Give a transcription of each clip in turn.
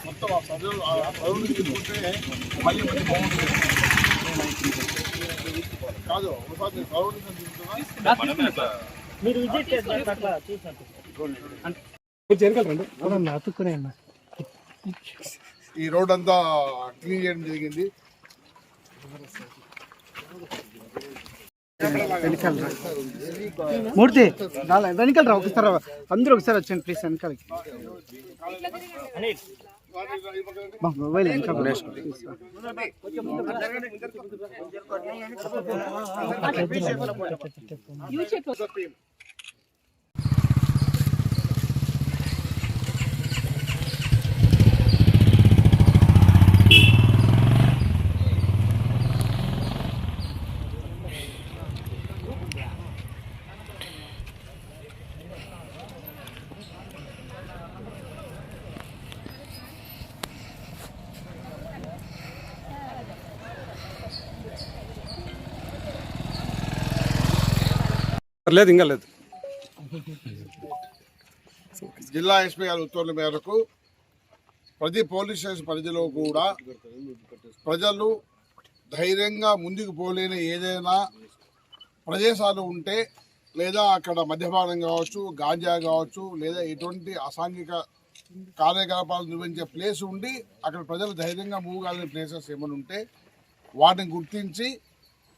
మొత్తం ఆ ప్రజలు తీసుకుంటే మళ్ళీ మంచి బాగుంటుంది కాదు. ఒకసారి మీరు విజిట్ చేస్తారు అట్లా చూసినట్టు ఈ రోడ్ అంతా క్లీన్ చేయడం జరిగింది. మూర్తి వెనకాల రా ఒకసారి, అందరూ ఒకసారి వచ్చాను ప్లీజ్ వెనకాలకి. మొబైల్ లేదు, ఇంకా లేదు. జిల్లా ఎస్పీ గారి ఉత్తర్వుల మేరకు ప్రతి పోలీస్ స్టేషన్ పరిధిలో కూడా ప్రజలు ధైర్యంగా ముందుకు పోలేని ఏదైనా ప్రదేశాలు ఉంటే, లేదా అక్కడ మద్యపానం కావచ్చు, గాంజా కావచ్చు, లేదా ఎటువంటి అసాంఘిక కార్యకలాపాలు నిర్వహించే ప్లేస్ ఉండి అక్కడ ప్రజలు ధైర్యంగా మూవ్ కాలేని ప్లేసెస్ ఏమైనా ఉంటే వాటిని గుర్తించి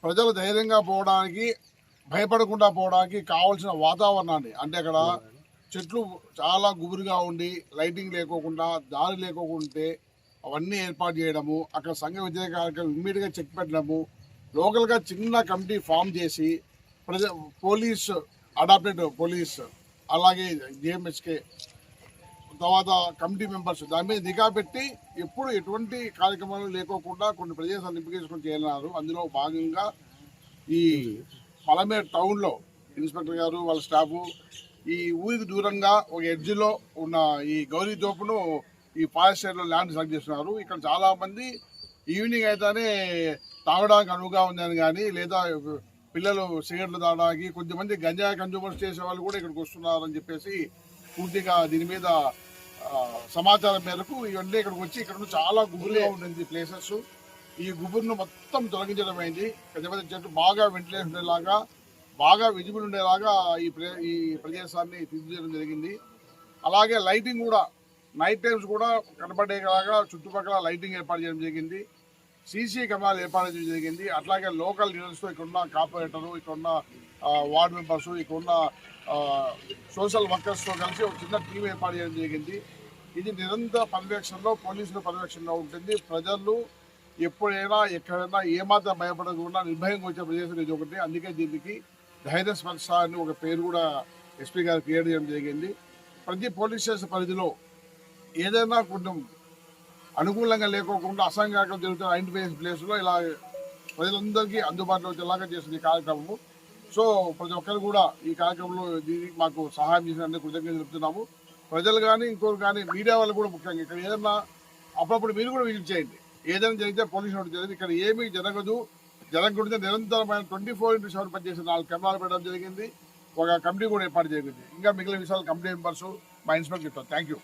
ప్రజలు ధైర్యంగా పోవడానికి, భయపడకుండా పోవడానికి కావాల్సిన వాతావరణాన్ని, అంటే అక్కడ చెట్లు చాలా గుబురుగా ఉండి లైటింగ్ లేకోకుండా, దారి లేకోకుంటే అవన్నీ ఏర్పాటు చేయడము, అక్కడ సంఘ వ్యతిరేక కార్యక్రమం ఇమ్మీడియట్గా చెక్ పెట్టడము, లోకల్గా చిన్న కమిటీ ఫామ్ చేసి పోలీస్, అడాప్టెడ్ పోలీస్, అలాగే జిఎంహెచ్కే తర్వాత కమిటీ మెంబర్స్ దాని మీద నిఘా పెట్టి ఎప్పుడు ఎటువంటి కార్యక్రమాలు లేకోకుండా కొన్ని ప్రదేశాలు నింపుకేసుకొని చేయాలన్నారు. అందులో భాగంగా ఈ పలమేరు టౌన్లో ఇన్స్పెక్టర్ గారు వాళ్ళ స్టాఫ్ ఈ ఊరికి దూరంగా ఒక ఎడ్జ్లో ఉన్న ఈ గౌరీ తోపును ఈ ఫారెస్ట్ ఏరియాలో ల్యాండ్ సెలెక్ట్ చేస్తున్నారు. ఇక్కడ చాలామంది ఈవినింగ్ అయితేనే తాగడానికి అనువుగా ఉందని కానీ, లేదా పిల్లలు సిగరెట్లు తాగడానికి, కొంతమంది గంజాయి కన్జ్యూమర్స్ చేసే వాళ్ళు కూడా ఇక్కడికి వస్తున్నారని చెప్పేసి పూర్తిగా దీని మీద సమాచారం మేరకు ఇవన్నీ ఇక్కడికి వచ్చి ఇక్కడ చాలా గుబురుగా ఉంటుంది ప్లేసెస్. ఈ గుబురును మొత్తం తొలగించడం అయింది. పెద్ద పెద్ద చెట్లు బాగా వెంటిలేషన్ ఉండేలాగా, బాగా విజిబుల్ ఉండేలాగా ఈ ప్రదేశాన్ని తీర్చిదిద్దడం జరిగింది. అలాగే లైటింగ్ కూడా నైట్ టైమ్స్ కూడా కనబడేలాగా చుట్టుపక్కల లైటింగ్ ఏర్పాటు చేయడం జరిగింది. సీసీ కెమెరాలు ఏర్పాటు చేయడం జరిగింది. అట్లాగే లోకల్ లీడర్స్తో, ఇక్కడున్న కార్పొరేటరు, ఇక్కడున్న వార్డు మెంబర్స్, ఇక్కడున్న సోషల్ వర్కర్స్తో కలిసి ఒక చిన్న టీం ఏర్పాటు చేయడం జరిగింది. ఇది నిరంతర పర్యవేక్షణలో, పోలీసుల పర్యవేక్షణలో ఉంటుంది. ప్రజలు ఎప్పుడైనా ఎక్కడైనా ఏమాత్రం భయపడకుండా నిర్భయంగా వచ్చే ప్రదేశం ఇది ఒకటి. అందుకే దీనికి ధైర్య స్పర్శ అని ఒక పేరు కూడా ఎస్పీ గారు క్రియేట్ చేయడం జరిగింది. ప్రతి పోలీస్ స్టేషన్ పరిధిలో ఏదైనా కొంచెం అనుకూలంగా లేకోకుండా అసంఘాతం జరుగుతున్న ఐడెంటిఫై ప్లేస్లో ఇలా ప్రజలందరికీ అందుబాటులో వచ్చేలాగా చేస్తుంది ఈ కార్యక్రమము. సో ప్రతి ఒక్కరు కూడా ఈ కార్యక్రమంలో దీనికి మాకు సహాయం చేసినందుకు కృతజ్ఞతలు చెప్తున్నాము. ప్రజలు కానీ ఇంకోరు కానీ మీడియా వాళ్ళు కూడా ముఖ్యంగా ఇక్కడ ఏదన్నా అప్పుడప్పుడు మీరు కూడా విజిట్ చేయండి. ఏదైనా జరిగితే పోలీసు నోటీస్ జరిగింది. ఇక్కడ ఏమీ జరగకూడదు నిరంతరమైన 24/7 పనిచేసే 4 కెమెరాలు పెట్టడం జరిగింది. ఒక కమిటీ కూడా ఏర్పాటు జరిగింది. ఇంకా మిగిలిన విషయాలు కమిటీ మెంబర్స్, మా ఇన్స్పెక్టర్ చెప్తారు. Thank you.